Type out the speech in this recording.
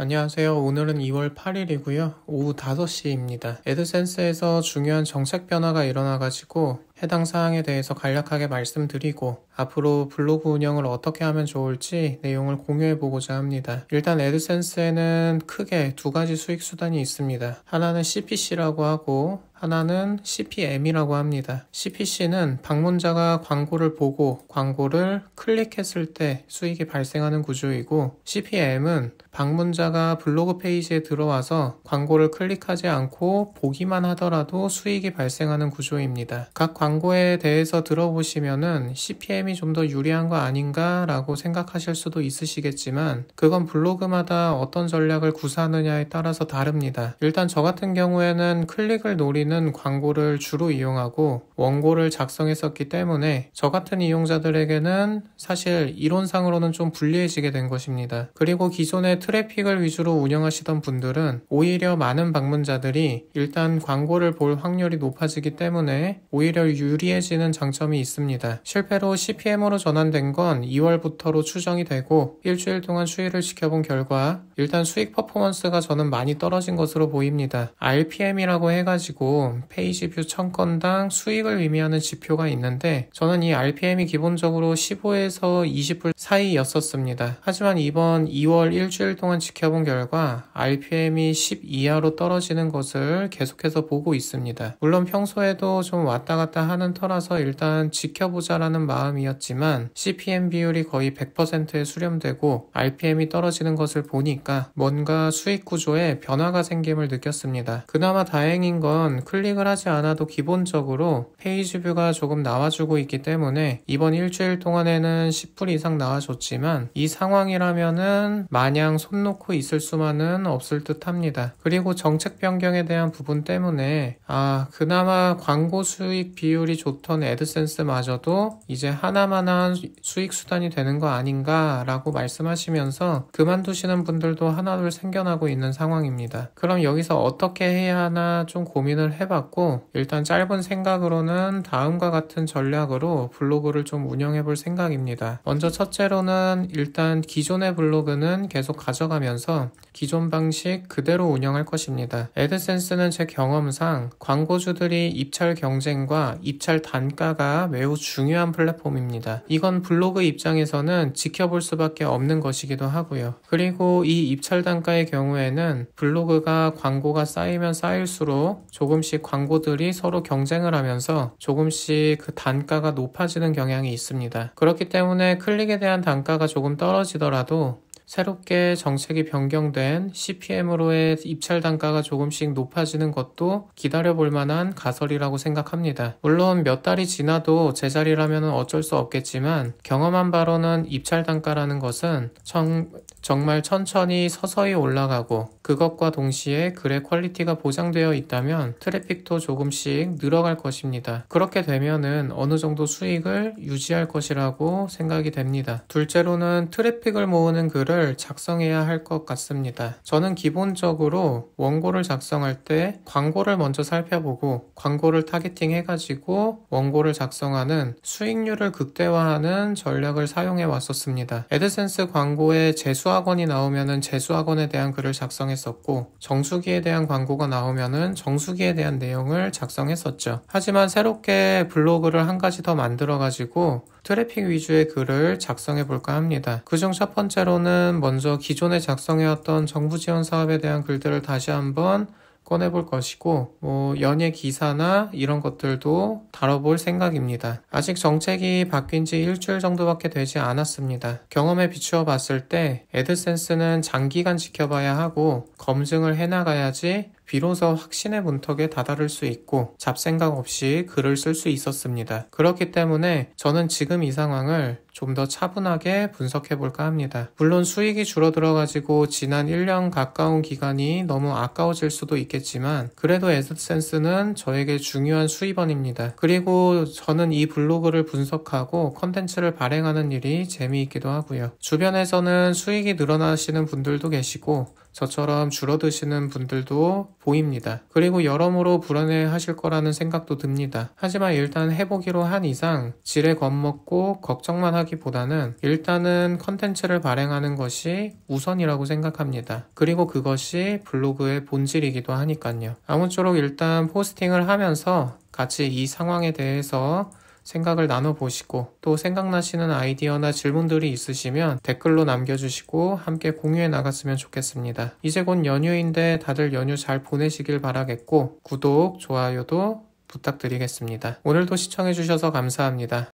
안녕하세요. 오늘은 2월 8일이고요. 오후 5시입니다. 애드센스에서 중요한 정책 변화가 일어나가지고 해당 사항에 대해서 간략하게 말씀드리고 앞으로 블로그 운영을 어떻게 하면 좋을지 내용을 공유해보고자 합니다. 일단 애드센스에는 크게 두 가지 수익 수단이 있습니다. 하나는 CPC라고 하고 하나는 CPM이라고 합니다. CPC는 방문자가 광고를 보고 광고를 클릭했을 때 수익이 발생하는 구조이고 CPM은 방문자가 블로그 페이지에 들어와서 광고를 클릭하지 않고 보기만 하더라도 수익이 발생하는 구조입니다. 각 광고에 대해서 들어보시면은 CPM이 좀 더 유리한 거 아닌가 라고 생각하실 수도 있으시겠지만 그건 블로그마다 어떤 전략을 구사하느냐에 따라서 다릅니다. 일단 저 같은 경우에는 클릭을 노리는 광고를 주로 이용하고 원고를 작성했었기 때문에 저 같은 이용자들에게는 사실 이론상으로는 좀 불리해지게 된 것입니다. 그리고 기존의 트래픽을 위주로 운영하시던 분들은 오히려 많은 방문자들이 일단 광고를 볼 확률이 높아지기 때문에 오히려 유리해지는 장점이 있습니다. 실패로 CPM으로 전환된 건 2월부터로 추정이 되고 일주일 동안 추이를 지켜본 결과 일단 수익 퍼포먼스가 저는 많이 떨어진 것으로 보입니다. RPM이라고 해가지고 페이지 뷰 1000건당 수익을 의미하는 지표가 있는데 저는 이 RPM이 기본적으로 15에서 20불 사이였었습니다. 하지만 이번 2월 일주일 동안 지켜본 결과 RPM이 10 이하로 떨어지는 것을 계속해서 보고 있습니다. 물론 평소에도 좀 왔다 갔다 하는 터라서 일단 지켜보자라는 마음이었지만 CPM 비율이 거의 100%에 수렴되고 RPM이 떨어지는 것을 보니까 뭔가 수익 구조에 변화가 생김을 느꼈습니다. 그나마 다행인 건 클릭을 하지 않아도 기본적으로 페이지 뷰가 조금 나와주고 있기 때문에 이번 일주일 동안에는 10불 이상 나와줬지만 이 상황이라면은 마냥 손 놓고 있을 수만은 없을 듯 합니다. 그리고 정책 변경에 대한 부분 때문에 그나마 광고 수익 비율이 좋던 애드센스마저도 이제 하나만한 수익 수단이 되는 거 아닌가 라고 말씀하시면서 그만두시는 분들도 하나둘 생겨나고 있는 상황입니다. 그럼 여기서 어떻게 해야 하나 좀 고민을 해봤고 일단 짧은 생각으로는 다음과 같은 전략으로 블로그를 좀 운영해 볼 생각입니다. 먼저 첫째로는 일단 기존의 블로그는 계속 가져가면서 기존 방식 그대로 운영할 것입니다. 애드센스는 제 경험상 광고주들이 입찰 경쟁과 입찰 단가가 매우 중요한 플랫폼입니다. 이건 블로그 입장에서는 지켜볼 수밖에 없는 것이기도 하고요. 그리고 이 입찰 단가의 경우에는 블로그가 광고가 쌓이면 쌓일수록 조금씩 광고들이 서로 경쟁을 하면서 조금씩 그 단가가 높아지는 경향이 있습니다. 그렇기 때문에 클릭에 대한 단가가 조금 떨어지더라도 새롭게 정책이 변경된 CPM으로의 입찰 단가가 조금씩 높아지는 것도 기다려볼 만한 가설이라고 생각합니다. 물론 몇 달이 지나도 제자리라면 어쩔 수 없겠지만 경험한 바로는 입찰 단가라는 것은 정말 천천히 서서히 올라가고 그것과 동시에 글의 퀄리티가 보장되어 있다면 트래픽도 조금씩 늘어갈 것입니다. 그렇게 되면은 어느 정도 수익을 유지할 것이라고 생각이 됩니다. 둘째로는 트래픽을 모으는 글을 작성해야 할 것 같습니다. 저는 기본적으로 원고를 작성할 때 광고를 먼저 살펴보고 광고를 타겟팅 해가지고 원고를 작성하는 수익률을 극대화하는 전략을 사용해 왔었습니다. 애드센스 광고에 재수학원이 나오면은 재수학원에 대한 글을 작성했었고 정수기에 대한 광고가 나오면은 정수기에 대한 내용을 작성했었죠. 하지만 새롭게 블로그를 한 가지 더 만들어가지고 트래픽 위주의 글을 작성해 볼까 합니다. 그중 첫 번째로는 먼저 기존에 작성해왔던 정부 지원 사업에 대한 글들을 다시 한번 꺼내볼 것이고 연예 기사나 이런 것들도 다뤄볼 생각입니다. 아직 정책이 바뀐 지 일주일 정도밖에 되지 않았습니다. 경험에 비추어 봤을 때 애드센스는 장기간 지켜봐야 하고 검증을 해나가야지 비로소 확신의 문턱에 다다를 수 있고 잡생각 없이 글을 쓸 수 있었습니다. 그렇기 때문에 저는 지금 이 상황을 좀 더 차분하게 분석해 볼까 합니다. 물론 수익이 줄어들어가지고 지난 1년 가까운 기간이 너무 아까워질 수도 있겠지만 그래도 애드센스는 저에게 중요한 수입원입니다. 그리고 저는 이 블로그를 분석하고 컨텐츠를 발행하는 일이 재미있기도 하고요. 주변에서는 수익이 늘어나시는 분들도 계시고 저처럼 줄어드시는 분들도 보입니다. 그리고 여러모로 불안해하실 거라는 생각도 듭니다. 하지만 일단 해보기로 한 이상 지레 겁먹고 걱정만 하기보다는 일단은 컨텐츠를 발행하는 것이 우선이라고 생각합니다. 그리고 그것이 블로그의 본질이기도 하니까요. 아무쪼록 일단 포스팅을 하면서 같이 이 상황에 대해서 생각을 나눠보시고 또 생각나시는 아이디어나 질문들이 있으시면 댓글로 남겨주시고 함께 공유해 나갔으면 좋겠습니다. 이제 곧 연휴인데 다들 연휴 잘 보내시길 바라겠고 구독, 좋아요도 부탁드리겠습니다. 오늘도 시청해주셔서 감사합니다.